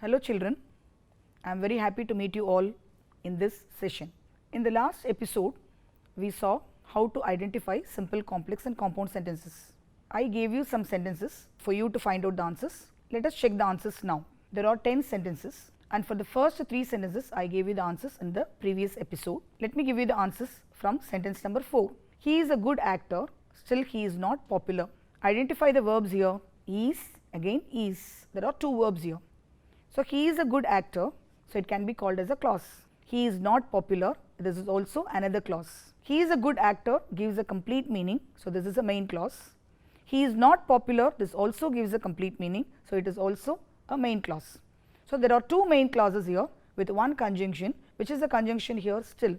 Hello children, I am very happy to meet you all in this session. In the last episode, we saw how to identify simple, complex and compound sentences. I gave you some sentences for you to find out the answers. Let us check the answers now. There are 10 sentences and for the first 3 sentences I gave you the answers in the previous episode. Let me give you the answers from sentence number 4. He is a good actor, still he is not popular. Identify the verbs here. Is, again is. There are 2 verbs here. So, he is a good actor, so it can be called as a clause. He is not popular, this is also another clause. He is a good actor gives a complete meaning, so this is a main clause. He is not popular, this also gives a complete meaning, so it is also a main clause. So, there are 2 main clauses here with one conjunction, which is the conjunction here still.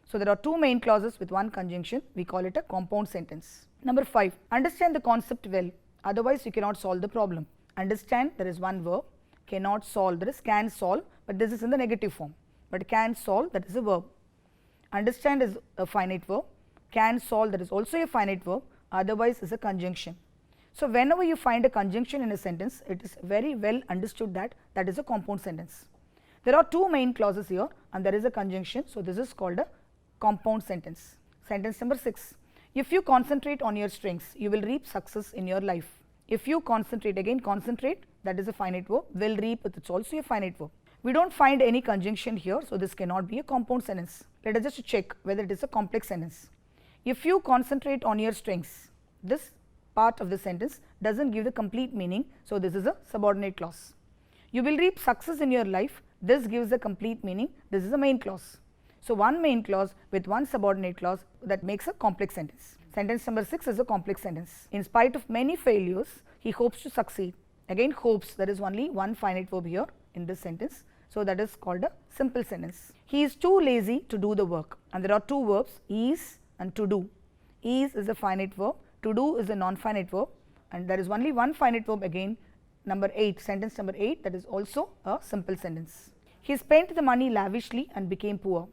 So, there are 2 main clauses with one conjunction, we call it a compound sentence. Number 5, understand the concept well, otherwise you cannot solve the problem. Understand, there is one verb. Cannot solve, there is can solve, but this is in the negative form, but can solve, that is a verb. Understand is a finite verb, can solve, that is also a finite verb, otherwise is a conjunction. So, whenever you find a conjunction in a sentence, it is very well understood that that is a compound sentence. There are 2 main clauses here and there is a conjunction, so this is called a compound sentence. Sentence number 6, if you concentrate on your strengths, you will reap success in your life. If you concentrate, again concentrate, that is a finite verb, will reap, it is also a finite verb. We do not find any conjunction here, so this cannot be a compound sentence. Let us just check whether it is a complex sentence. If you concentrate on your strengths, this part of the sentence does not give the complete meaning, so this is a subordinate clause. You will reap success in your life, this gives the complete meaning, this is a main clause. So, one main clause with one subordinate clause, that makes a complex sentence. Sentence number 6 is a complex sentence. In spite of many failures, he hopes to succeed. Again hopes, there is only one finite verb here in this sentence. So, that is called a simple sentence. He is too lazy to do the work, and there are 2 verbs, is and to do. Is a finite verb, to do is a non-finite verb, and there is only one finite verb again. Number 8, sentence number 8, that is also a simple sentence. He spent the money lavishly and became poor.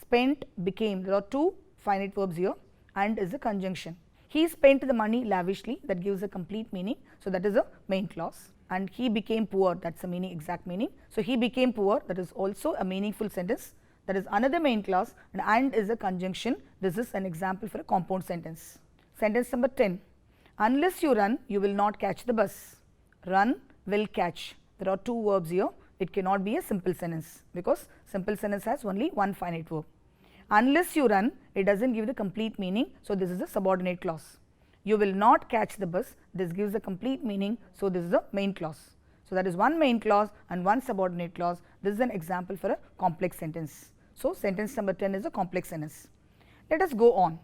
Spent, became, there are 2 finite verbs here and is a conjunction. He spent the money lavishly, that gives a complete meaning, so that is a main clause, and he became poor, that is a meaning, exact meaning. So, he became poor, that is also a meaningful sentence, that is another main clause, and is a conjunction. This is an example for a compound sentence. Sentence number 10, unless you run, you will not catch the bus. Run, will catch, there are 2 verbs here, it cannot be a simple sentence, because simple sentence has only one finite verb. Unless you run, it does not give the complete meaning, so this is a subordinate clause. You will not catch the bus, this gives the complete meaning, so this is a main clause. So, that is one main clause and one subordinate clause. This is an example for a complex sentence. So, sentence number 10 is a complex sentence. Let us go on.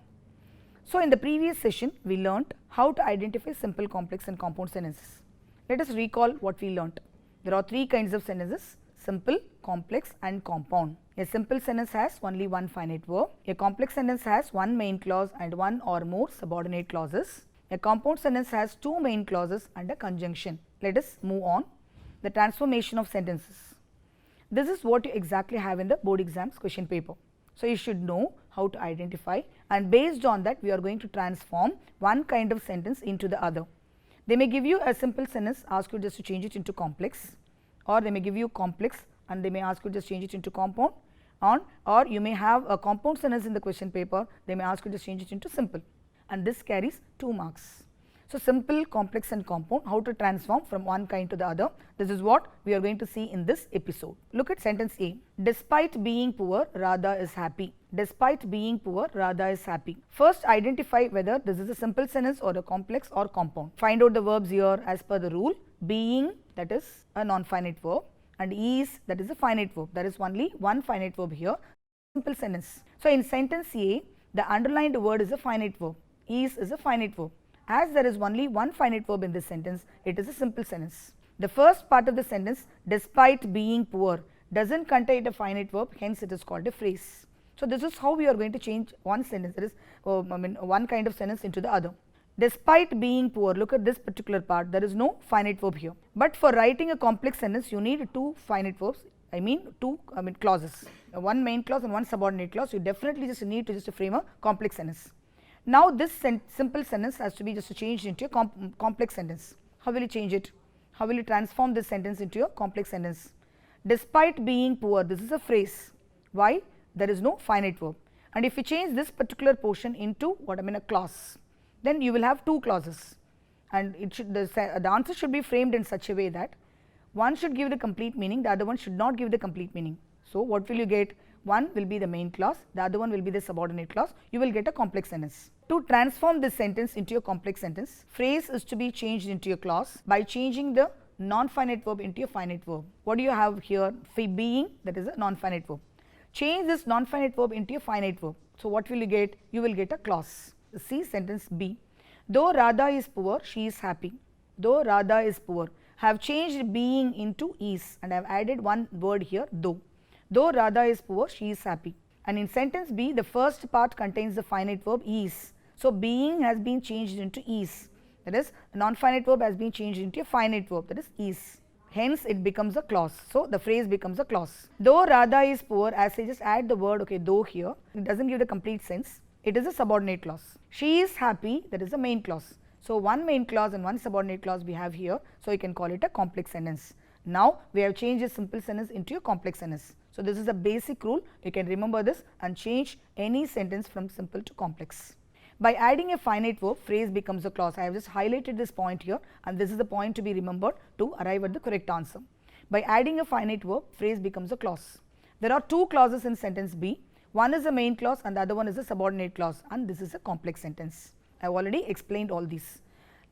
So, in the previous session, we learnt how to identify simple, complex and compound sentences. Let us recall what we learnt. There are 3 kinds of sentences: simple, complex and compound. A simple sentence has only one finite verb. A complex sentence has one main clause and one or more subordinate clauses. A compound sentence has 2 main clauses and a conjunction. Let us move on. The transformation of sentences. This is what you exactly have in the board exams question paper. So, you should know how to identify, and based on that we are going to transform one kind of sentence into the other. They may give you a simple sentence, ask you just to change it into complex, or they may give you complex and they may ask you just change it into compound, or you may have a compound sentence in the question paper, they may ask you to change it into simple, and this carries 2 marks. So, simple, complex and compound, how to transform from one kind to the other, this is what we are going to see in this episode. Look at sentence A, despite being poor, Radha is happy. Despite being poor, Radha is happy. First, identify whether this is a simple sentence or a complex or compound. Find out the verbs here as per the rule. Being, that is a non-finite verb, and is, that is a finite verb. There is only one finite verb here, simple sentence. So, in sentence A, the underlined word is a finite verb, is a finite verb. As there is only one finite verb in this sentence, it is a simple sentence. The first part of the sentence, despite being poor, does not contain a finite verb, hence it is called a phrase. So, this is how we are going to change one sentence, that is one kind of sentence into the other. Despite being poor, look at this particular part, there is no finite verb here, but for writing a complex sentence you need 2 finite verbs, two clauses, one main clause and one subordinate clause. You definitely just need to just frame a complex sentence. Now, this simple sentence has to be just changed into a complex sentence. How will you change it? How will you transform this sentence into a complex sentence? Despite being poor, this is a phrase. Why? There is no finite verb. And if you change this particular portion into what I mean a clause, then you will have two clauses, and it should, the answer should be framed in such a way that one should give the complete meaning, the other one should not give the complete meaning. So, what will you get? One will be the main clause, the other one will be the subordinate clause. You will get a complex sentence. To transform this sentence into a complex sentence, phrase is to be changed into a clause by changing the non-finite verb into a finite verb. What do you have here? Being, that is a non-finite verb. Change this non-finite verb into a finite verb. So, what will you get? You will get a clause. See sentence B. Though Radha is poor, she is happy. Though Radha is poor. Have changed being into is, and I have added one word here, though. Though Radha is poor, she is happy. And in sentence B, the first part contains the finite verb is. So, being has been changed into is, that is non-finite verb has been changed into a finite verb, that is. Hence, it becomes a clause. So, the phrase becomes a clause. Though Radha is poor, as I just add the word though here, it does not give the complete sense. It is a subordinate clause. She is happy, that is the main clause. So, one main clause and one subordinate clause we have here. So, you can call it a complex sentence. Now, we have changed a simple sentence into a complex sentence. So, this is a basic rule. You can remember this and change any sentence from simple to complex. By adding a finite verb, phrase becomes a clause. I have just highlighted this point here, and this is the point to be remembered to arrive at the correct answer. By adding a finite verb, phrase becomes a clause. There are two clauses in sentence B. One is a main clause and the other one is a subordinate clause, and this is a complex sentence. I have already explained all these.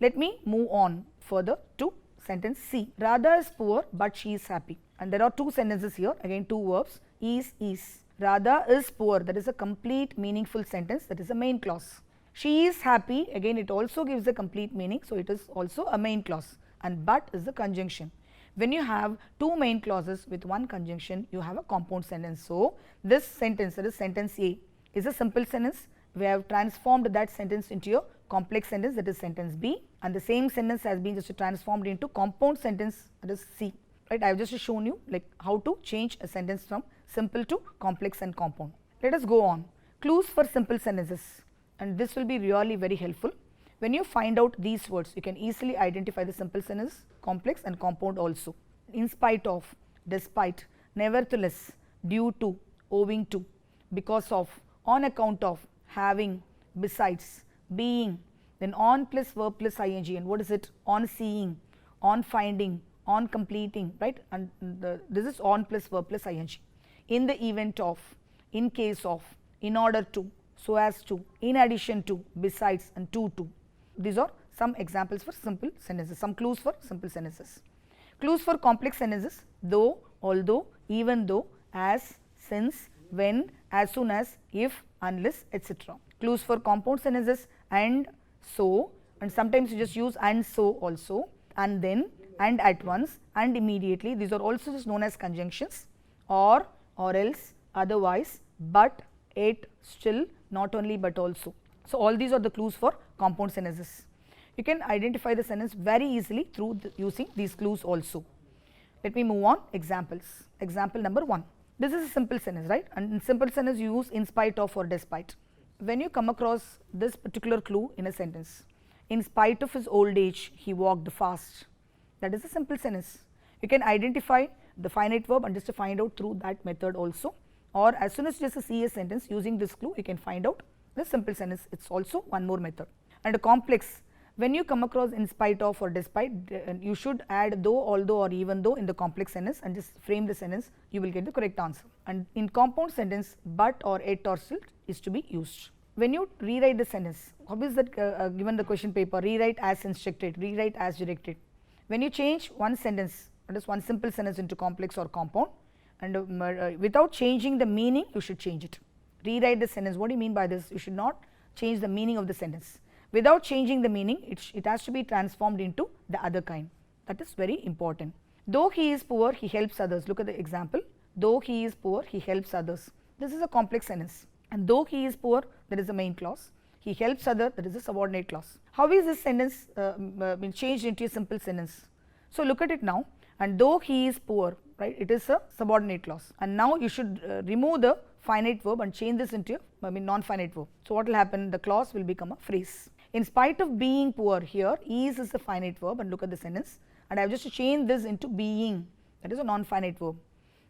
Let me move on further to sentence C. Radha is poor, but she is happy. And there are two sentences here, again two verbs, is. Radha is poor, that is a complete meaningful sentence, that is a main clause. She is happy, again it also gives a complete meaning, so it is also a main clause, and but is the conjunction. When you have two main clauses with one conjunction, you have a compound sentence. So, this sentence, that is sentence A, is a simple sentence. We have transformed that sentence into a complex sentence, that is sentence B, and the same sentence has been just transformed into compound sentence, that is C. Right? I have just shown you like how to change a sentence from simple to complex and compound. Let us go on. Clues for simple sentences, and this will be really very helpful. When you find out these words, you can easily identify the simple sentence, complex and compound also. In spite of, despite, nevertheless, due to, owing to, because of, on account of, having, besides, being, then on plus verb plus ing, and what is it? On seeing, on finding, on completing, right? And this is on plus verb plus ing. In the event of, in case of, in order to, so as to, in addition to, besides, and to. These are some examples for simple sentences, some clues for simple sentences. Clues for complex sentences: though, although, even though, as, since, when, as soon as, if, unless, etc. Clues for compound sentences: and, so, and sometimes you just use and so also, and then, and at once, and immediately. These are also just known as conjunctions. Or else, otherwise, but, yet, still, not only but also. So, all these are the clues for compound sentences. You can identify the sentence very easily through using these clues also. Let me move on. Examples. Example number 1. This is a simple sentence, right? And in simple sentence you use in spite of or despite. When you come across this particular clue in a sentence, in spite of his old age, he walked fast. That is a simple sentence. You can identify the finite verb and just to find out through that method also, or as soon as you just see a sentence using this clue, you can find out the simple sentence. It's also one more method. And a complex, when you come across in spite of or despite, you should add though, although or even though in the complex sentence and just frame the sentence, you will get the correct answer. And in compound sentence, but or yet or still is to be used. When you rewrite the sentence, how is that given the question paper, rewrite as instructed, rewrite as directed. When you change one sentence, that is one simple sentence into complex or compound, and without changing the meaning, you should change it. Rewrite the sentence. What do you mean by this? You should not change the meaning of the sentence. Without changing the meaning, it has to be transformed into the other kind. That is very important. Though he is poor, he helps others. Look at the example. Though he is poor, he helps others. This is a complex sentence. And though he is poor, that is the main clause. He helps others, that is the subordinate clause. How is this sentence been changed into a simple sentence? So, look at it now. And though he is poor, right, it is a subordinate clause. And now you should remove the finite verb and change this into a non-finite verb. So, what will happen? The clause will become a phrase. In spite of being poor, here is a finite verb, and look at the sentence. and I have just changed this into being, that is a non-finite verb.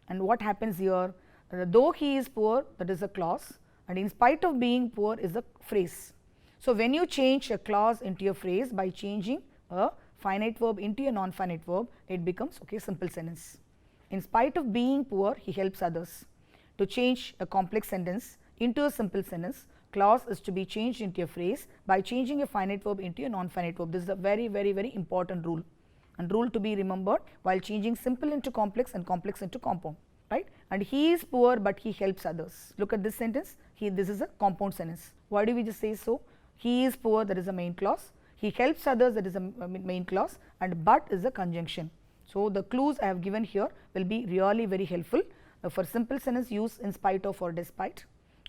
And what happens here, though he is poor, that is a clause, and in spite of being poor is a phrase. So, when you change a clause into a phrase by changing a finite verb into a non-finite verb, it becomes okay simple sentence. In spite of being poor, he helps others. To change a complex sentence into a simple sentence, clause is to be changed into a phrase by changing a finite verb into a non-finite verb. This is a very, very, very important rule, and rule to be remembered while changing simple into complex and complex into compound, right. And he is poor, but he helps others. Look at this sentence, this is a compound sentence. Why do we just say so? He is poor, that is a main clause. He helps others, that is a main clause, and but is a conjunction. So, the clues I have given here will be really very helpful. For simple sentence, use in spite of or despite,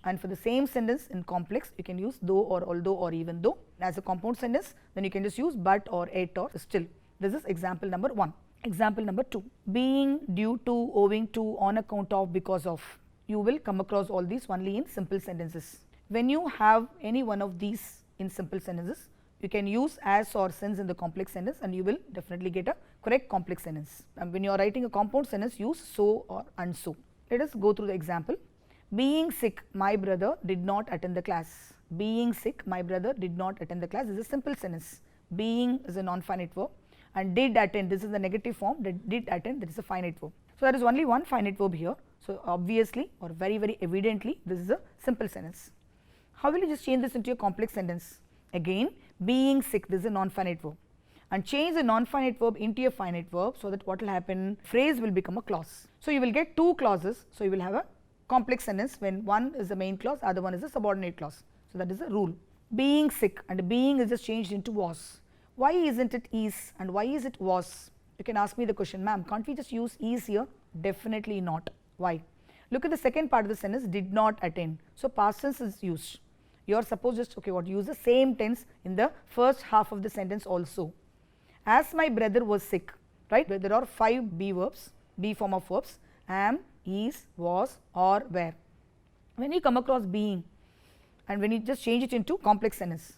and for the same sentence in complex, you can use though or although or even though. As a compound sentence, then you can just use but or yet or still. This is example number 1. Example number 2, being, due to, owing to, on account of, because of. You will come across all these only in simple sentences. When you have any one of these in simple sentences, you can use as or since in the complex sentence, and you will definitely get a correct complex sentence. And when you are writing a compound sentence, use so or and so. Let us go through the example. Being sick, my brother did not attend the class. Being sick, my brother did not attend the class is a simple sentence. Being is a non-finite verb, and did attend, this is the negative form, did attend, that is a finite verb. So, there is only one finite verb here. So, obviously or very, very evidently, this is a simple sentence. How will you just change this into a complex sentence? Again, being sick, this is a non-finite verb, and change the non-finite verb into a finite verb, so that what will happen, phrase will become a clause. So, you will get 2 clauses. So, you will have a complex sentence when one is the main clause, other one is a subordinate clause. So, that is the rule. Being sick, and being is just changed into was. Why isn't it is and why is it was? You can ask me the question, ma'am, can't we just use is here? Definitely not. Why? Look at the second part of the sentence, did not attend. So, past tense is used. You are supposed just use the same tense in the first half of the sentence also. As my brother was sick, right, there are 5 be verbs, be form of verbs, am, is, was, or were. When you come across being and when you just change it into complex sentence,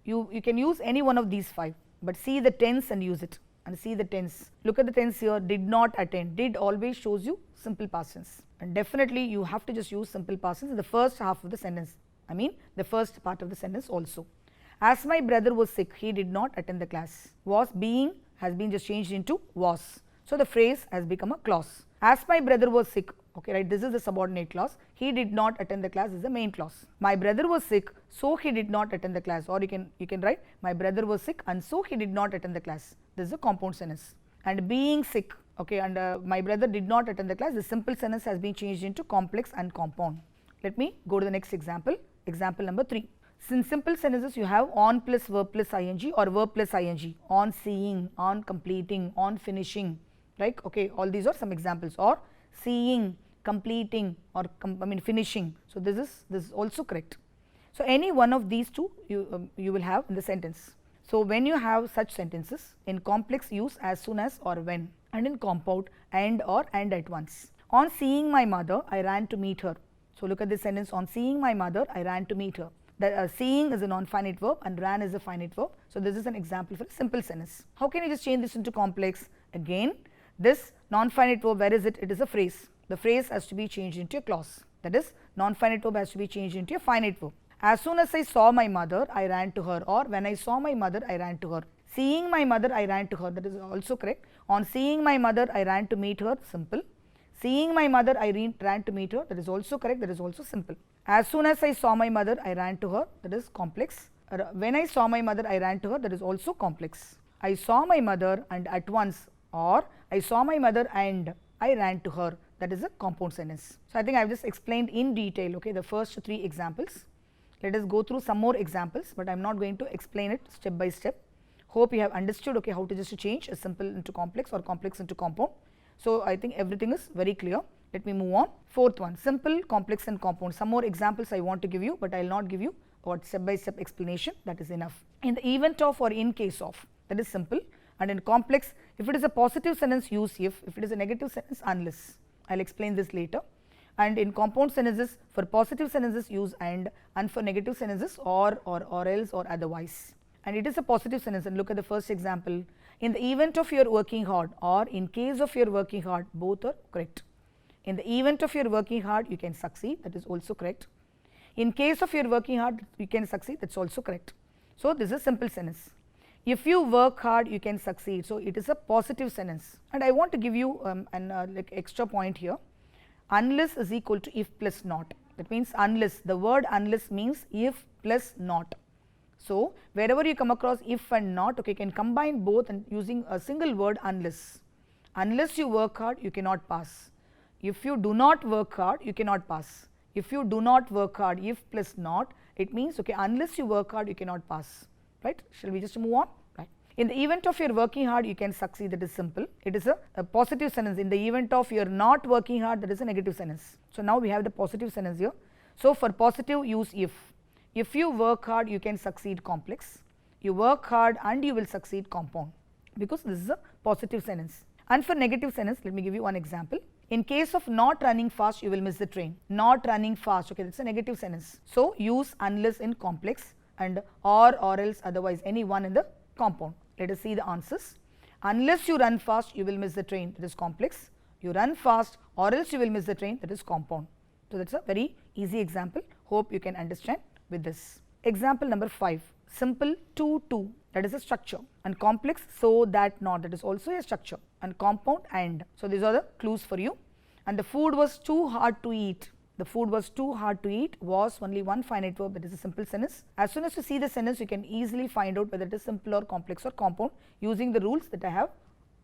you can use any one of these 5, but see the tense and use it, and see the tense. Look at the tense here, did not attend. Did always shows you simple past tense, and definitely you have to just use simple past tense in the first half of the sentence, I mean the first part of the sentence also. As my brother was sick, he did not attend the class. Was, being has been just changed into was. So, the phrase has become a clause. As my brother was sick, okay, right, this is the subordinate clause. He did not attend the class is the main clause. My brother was sick, so he did not attend the class, or you can write my brother was sick and so he did not attend the class. This is a compound sentence. And being sick, okay, and my brother did not attend the class, the simple sentence has been changed into complex and compound. Let me go to the next example. Example number 3. In simple sentences, you have on plus verb plus ing or verb plus ing, on seeing, on completing, on finishing, right? Okay, all these are some examples, or seeing, completing, or finishing. So, this is also correct. So, any one of these 2 you will have in the sentence. So, when you have such sentences, in complex use as soon as or when, and in compound and or and at once. On seeing my mother, I ran to meet her. So, look at this sentence, on seeing my mother, I ran to meet her. The seeing is a non-finite verb and ran is a finite verb. So, this is an example for a simple sentence. How can you just change this into complex? Again, this non-finite verb, where is it? It is a phrase. The phrase has to be changed into a clause. That is, non-finite verb has to be changed into a finite verb. As soon as I saw my mother, I ran to her, or when I saw my mother, I ran to her. Seeing my mother, I ran to her, that is also correct. On seeing my mother, I ran to meet her, simple. Seeing my mother, I ran to meet her, that is also correct, that is also simple. As soon as I saw my mother, I ran to her, that is complex. When I saw my mother, I ran to her, that is also complex. I saw my mother and at once, or I saw my mother and I ran to her, that is a compound sentence. So, I think I have just explained in detail, okay, the first 3 examples. Let us go through some more examples, but I am not going to explain it step by step. Hope you have understood, okay, how to just change a simple into complex or complex into compound. So, I think everything is very clear. Let me move on. 4th one, simple, complex and compound. Some more examples I want to give you, but I will not give you what step by step explanation, that is enough. In the event of or in case of, that is simple, and in complex, if it is a positive sentence, use if it is a negative sentence, unless. I will explain this later. And in compound sentences, for positive sentences use and for negative sentences or else or otherwise. And it is a positive sentence, and look at the first example. In the event of your working hard or in case of your working hard, both are correct. In the event of your working hard, you can succeed, that is also correct. In case of your working hard, you can succeed, that is also correct. So, this is simple sentence. If you work hard, you can succeed. So, it is a positive sentence, and I want to give you an like extra point here. Unless is equal to if plus not. That means unless, the word unless means if plus not. So, wherever you come across if and not, okay, you can combine both and using a single word unless. Unless you work hard, you cannot pass. If you do not work hard, you cannot pass. If you do not work hard, if plus not, it means okay, unless you work hard, you cannot pass, right. Shall we just move on? Right. In the event of your working hard, you can succeed, that is simple. It is a positive sentence. In the event of your not working hard, that is a negative sentence. So, now we have the positive sentence here. So, for positive, use if. If you work hard, you can succeed complex. You work hard and you will succeed compound, because this is a positive sentence. And for negative sentence, let me give you one example. In case of not running fast, you will miss the train. Not running fast, okay, that is a negative sentence. So, use unless in complex and or else, otherwise any one in the compound. Let us see the answers. Unless you run fast, you will miss the train, that is complex. You run fast or else you will miss the train, that is compound. So, that is a very easy example. Hope you can understand with this. Example number 5, simple to, that is a structure, and complex so that not, that is also a structure, and compound and. So, these are the clues for you. And the food was too hard to eat. The food was too hard to eat was only one finite verb, that is a simple sentence. As soon as you see the sentence, you can easily find out whether it is simple or complex or compound using the rules that I have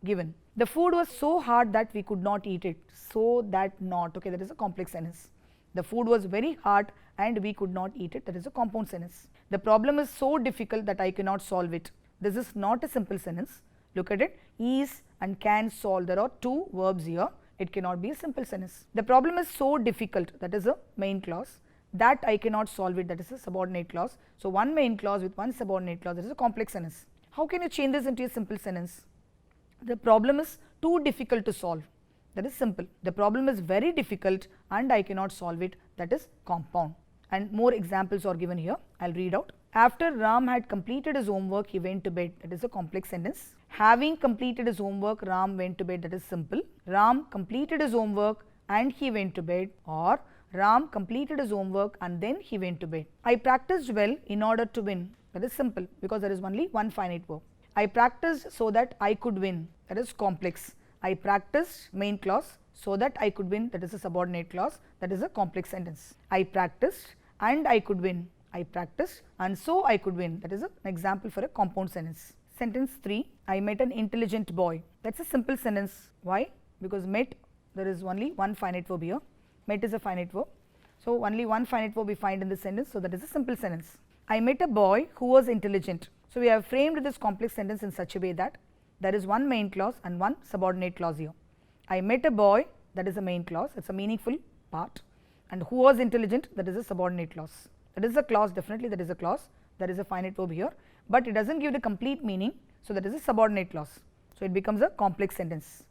given. The food was so hard that we could not eat it. So that not, okay, that is a complex sentence. The food was very hard and we could not eat it, that is a compound sentence. The problem is so difficult that I cannot solve it. This is not a simple sentence. Look at it, is and can solve, there are two verbs here, it cannot be a simple sentence. The problem is so difficult, that is a main clause. That I cannot solve it, that is a subordinate clause. So, one main clause with one subordinate clause, that is a complex sentence. How can you change this into a simple sentence? The problem is too difficult to solve, that is simple. The problem is very difficult and I cannot solve it, that is compound. And more examples are given here, I will read out. After Ram had completed his homework, he went to bed, that is a complex sentence. Having completed his homework, Ram went to bed, that is simple. Ram completed his homework and he went to bed, or Ram completed his homework and then he went to bed. I practiced well in order to win, that is simple, because there is only one finite verb. I practiced so that I could win, that is complex. I practiced, main clause, so that I could win, that is a subordinate clause, that is a complex sentence. I practiced and I could win. I practiced and so I could win, that is an example for a compound sentence. Sentence 3, I met an intelligent boy, that is a simple sentence. Why? Because met, there is only one finite verb here. Met is a finite verb. So, only one finite verb we find in this sentence, so that is a simple sentence. I met a boy who was intelligent. So, we have framed this complex sentence in such a way that there is one main clause and one subordinate clause here. I met a boy, that is a main clause, it is a meaningful part, and who was intelligent, that is a subordinate clause. That is a clause, definitely that is a clause, there is a finite verb here, but it does not give the complete meaning, so that is a subordinate clause. So, it becomes a complex sentence.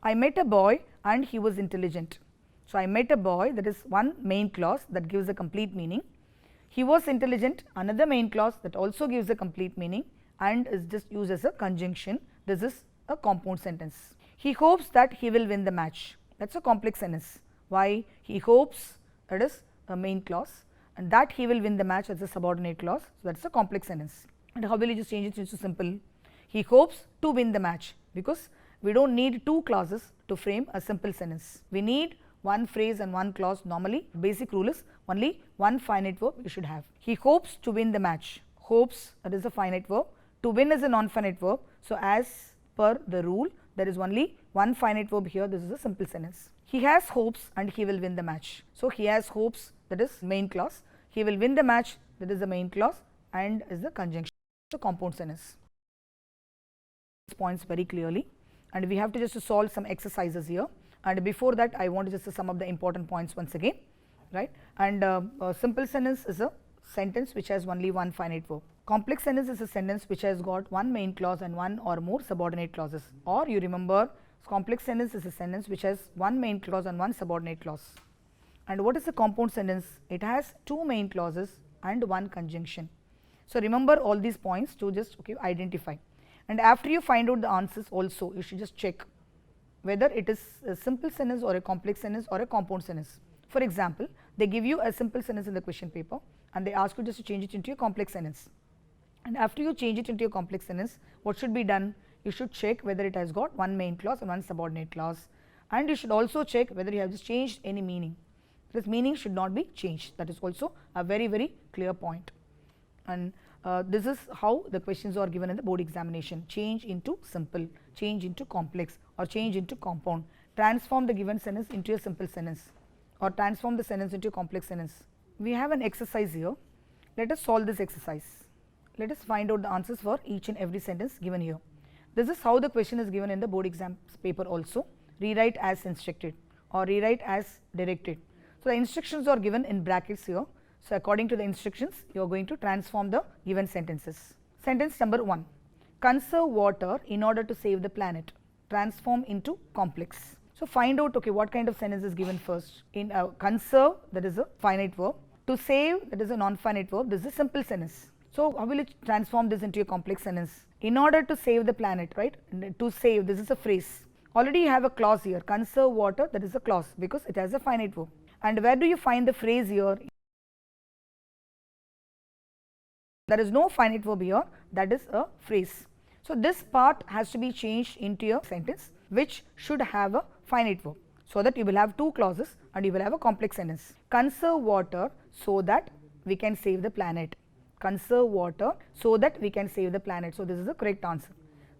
I met a boy and he was intelligent. So, I met a boy, that is one main clause that gives a complete meaning. He was intelligent, another main clause that also gives a complete meaning and is just used as a conjunction. This is a compound sentence. He hopes that he will win the match, that is a complex sentence. Why? He hopes, that is a main clause, and that he will win the match as a subordinate clause, so that is a complex sentence. And how will you just change it into simple? He hopes to win the match, because we do not need two clauses to frame a simple sentence. We need one phrase and one clause. Normally, basic rule is only one finite verb you should have. He hopes to win the match. Hopes, that is a finite verb. To win is a non-finite verb. So, as per the rule, there is only one finite verb here. This is a simple sentence. He has hopes and he will win the match. So, he has hopes, that is main clause. He will win the match, that is the main clause, and is the conjunction. So, compound sentence. Points very clearly, and we have to just solve some exercises here. And before that, I want to just sum up the important points once again, right. And a simple sentence is a sentence which has only one finite verb. Complex sentence is a sentence which has got one main clause and one or more subordinate clauses. Or you remember, complex sentence is a sentence which has one main clause and one subordinate clause. And what is a compound sentence? It has two main clauses and one conjunction. So, remember all these points to just identify. And after you find out the answers also, you should just check whether it is a simple sentence or a complex sentence or a compound sentence. For example, they give you a simple sentence in the question paper and they ask you just to change it into a complex sentence. And after you change it into a complex sentence, what should be done? You should check whether it has got one main clause and one subordinate clause, and you should also check whether you have just changed any meaning. This meaning should not be changed. That is also a very clear point. And this is how the questions are given in the board examination. Change into simple, change into complex, or change into compound. Transform the given sentence into a simple sentence, or transform the sentence into a complex sentence. We have an exercise here. Let us solve this exercise. Let us find out the answers for each and every sentence given here. This is how the question is given in the board exam paper also. Rewrite as instructed or rewrite as directed. So, the instructions are given in brackets here. So, according to the instructions, you are going to transform the given sentences. Sentence number 1. Conserve water in order to save the planet. Transform into complex. So, find out what kind of sentence is given first. In conserve, that is a finite verb. To save, that is a non-finite verb. This is a simple sentence. So, how will you transform this into a complex sentence? In order to save the planet, right? To save, this is a phrase. Already you have a clause here. Conserve water, that is a clause because it has a finite verb. And where do you find the phrase here? There is no finite verb here, that is a phrase. So, this part has to be changed into a sentence which should have a finite verb, so that you will have two clauses and you will have a complex sentence. Conserve water so that we can save the planet. Conserve water so that we can save the planet. So, this is the correct answer.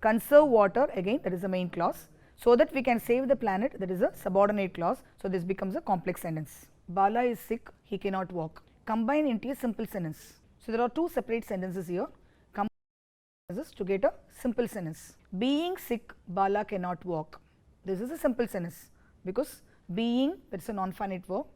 Conserve water, again that is the main clause. So that we can save the planet, that is a subordinate clause. So, this becomes a complex sentence. Bala is sick, he cannot walk. Combine into a simple sentence. So, there are two separate sentences here. Combine sentences to get a simple sentence. Being sick, Bala cannot walk. This is a simple sentence because being, that is a non-finite verb.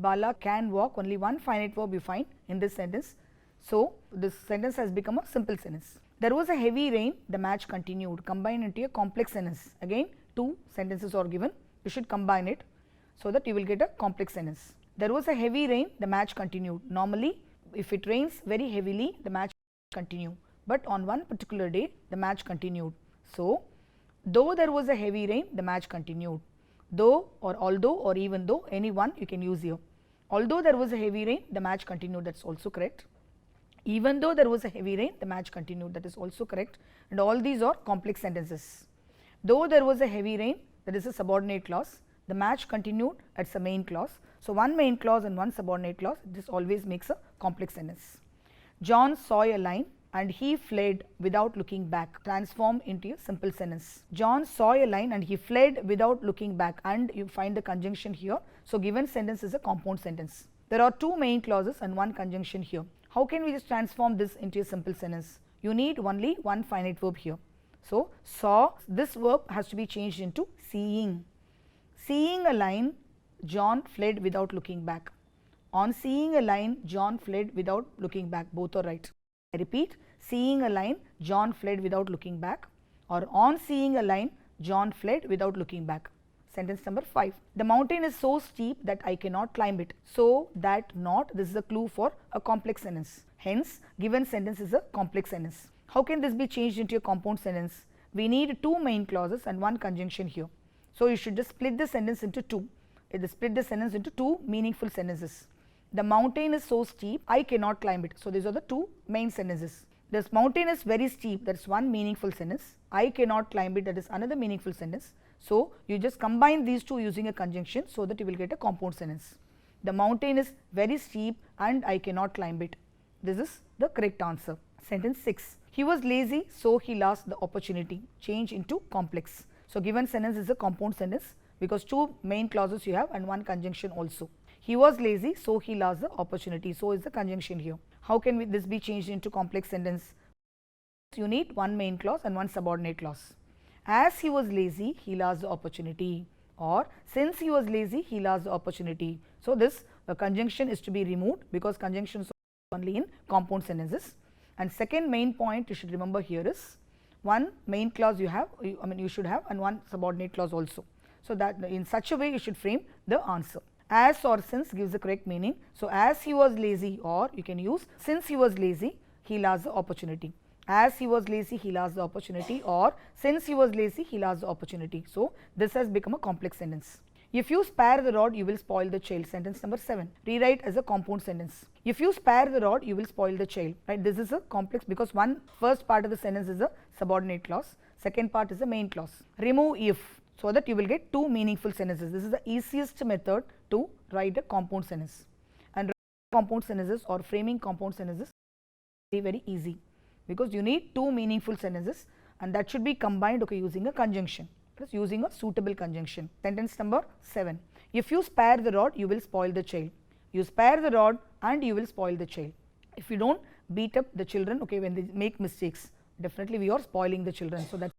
Bala can walk, only one finite verb you find in this sentence. So, this sentence has become a simple sentence. There was a heavy rain, the match continued. Combine into a complex sentence. Again, two sentences are given. You should combine it so that you will get a complex sentence. There was a heavy rain, the match continued. Normally, if it rains very heavily, the match continue. But on one particular day, the match continued. So, though there was a heavy rain, the match continued. Though or although or even though, any one you can use here. Although there was a heavy rain, the match continued. That is also correct. Even though there was a heavy rain, the match continued. That is also correct. And all these are complex sentences. Though there was a heavy rain, that is a subordinate clause. The match continued, that is a main clause. So, one main clause and one subordinate clause, this always makes a complex sentence. John saw a lion and he fled without looking back. Transform into a simple sentence. John saw a lion and he fled without looking back, and you find the conjunction here. So, given sentence is a compound sentence. There are two main clauses and one conjunction here. How can we just transform this into a simple sentence? You need only one finite verb here. So, saw, this verb has to be changed into seeing. Seeing a lion, John fled without looking back. On seeing a lion, John fled without looking back. Both are right. I repeat, seeing a lion, John fled without looking back, or on seeing a lion, John fled without looking back. Sentence number 5. The mountain is so steep that I cannot climb it. So that not, this is a clue for a complex sentence. Hence, given sentence is a complex sentence. How can this be changed into a compound sentence? We need two main clauses and one conjunction here. So, you should just split the sentence into two. Split the sentence into two meaningful sentences. The mountain is so steep, I cannot climb it. So, these are the two main sentences. This mountain is very steep, that is one meaningful sentence. I cannot climb it, that is another meaningful sentence. So, you just combine these two using a conjunction so that you will get a compound sentence. The mountain is very steep and I cannot climb it. This is the correct answer. Sentence 6. He was lazy, so he lost the opportunity. Change into complex. So, given sentence is a compound sentence because two main clauses you have and one conjunction also. He was lazy, so he lost the opportunity. So, is the conjunction here. How can this be changed into complex sentence? You need one main clause and one subordinate clause. As he was lazy, he lost the opportunity, or since he was lazy, he lost the opportunity. So, this conjunction is to be removed because conjunctions are only in compound sentences. And second main point you should remember here is one main clause you have, you should have, and one subordinate clause also. So, that in such a way you should frame the answer. As or since gives the correct meaning. So, as he was lazy, or you can use since he was lazy, he lost the opportunity. as he was lazy he lost the opportunity, or since he was lazy he lost the opportunity. So, this has become a complex sentence. If you spare the rod, you will spoil the child. Sentence number 7. Rewrite as a compound sentence. If you spare the rod, you will spoil the child. Right? This is a complex because first part of the sentence is a subordinate clause. Second part is a main clause. Remove if, so that you will get two meaningful sentences. This is the easiest method to write a compound sentence. And compound sentences or framing compound sentences is very easy because you need two meaningful sentences, and that should be combined using a conjunction. Using a suitable conjunction. Sentence number 7. If you spare the rod, you will spoil the child. You spare the rod and you will spoil the child. If you don't beat up the children, when they make mistakes, definitely we are spoiling the children. So, that's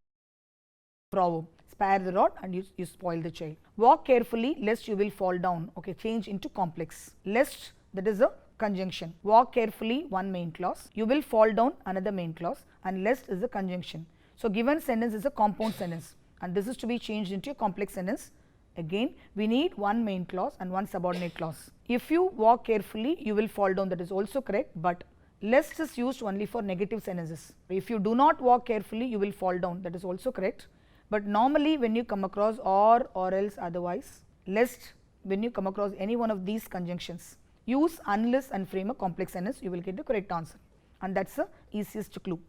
proverb. Spare the rod and you spoil the child. Walk carefully lest you will fall down. Change into complex. Lest, that is a conjunction. Walk carefully, one main clause. You will fall down, another main clause, and lest is a conjunction. So, given sentence is a compound sentence, and this is to be changed into a complex sentence. Again, we need one main clause and one subordinate clause. If you walk carefully, you will fall down, that is also correct, but lest is used only for negative sentences. If you do not walk carefully, you will fall down, that is also correct, but normally when you come across or else, otherwise, lest, when you come across any one of these conjunctions, use unless and frame a complex sentence, you will get the correct answer, and that is the easiest clue.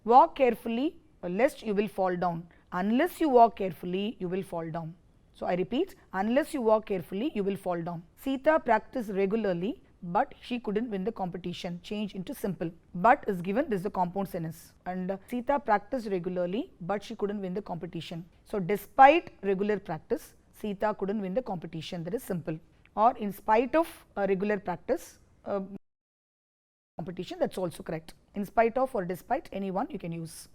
Walk carefully lest you will fall down. Unless you walk carefully, you will fall down. So, I repeat, unless you walk carefully, you will fall down. Sita practiced regularly, but she couldn't win the competition. Change into simple. But is given, this is the compound sentence. And Sita practiced regularly, but she couldn't win the competition. So, despite regular practice, Sita couldn't win the competition. That is simple. Or in spite of regular practice, competition, that is also correct. In spite of or despite, any one you can use.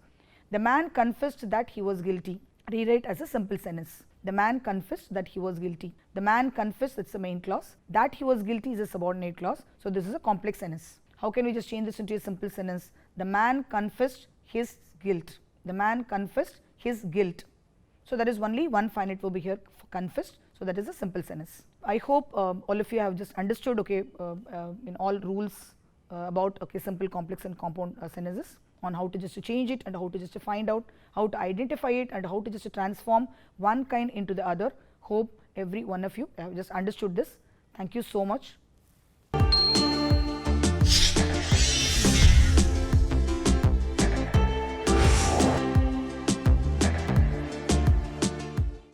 The man confessed that he was guilty. Rewrite as a simple sentence. The man confessed that he was guilty. The man confessed, it's the main clause. That he was guilty is a subordinate clause. So, this is a complex sentence. How can we just change this into a simple sentence? The man confessed his guilt. The man confessed his guilt. So, that is only one finite verb here for confessed. So, that is a simple sentence. I hope all of you have just understood in all rules about simple, complex and compound sentences, on how to just change it and how to just find out how to identify it and how to just transform one kind into the other. Hope every one of you have just understood this. Thank you so much.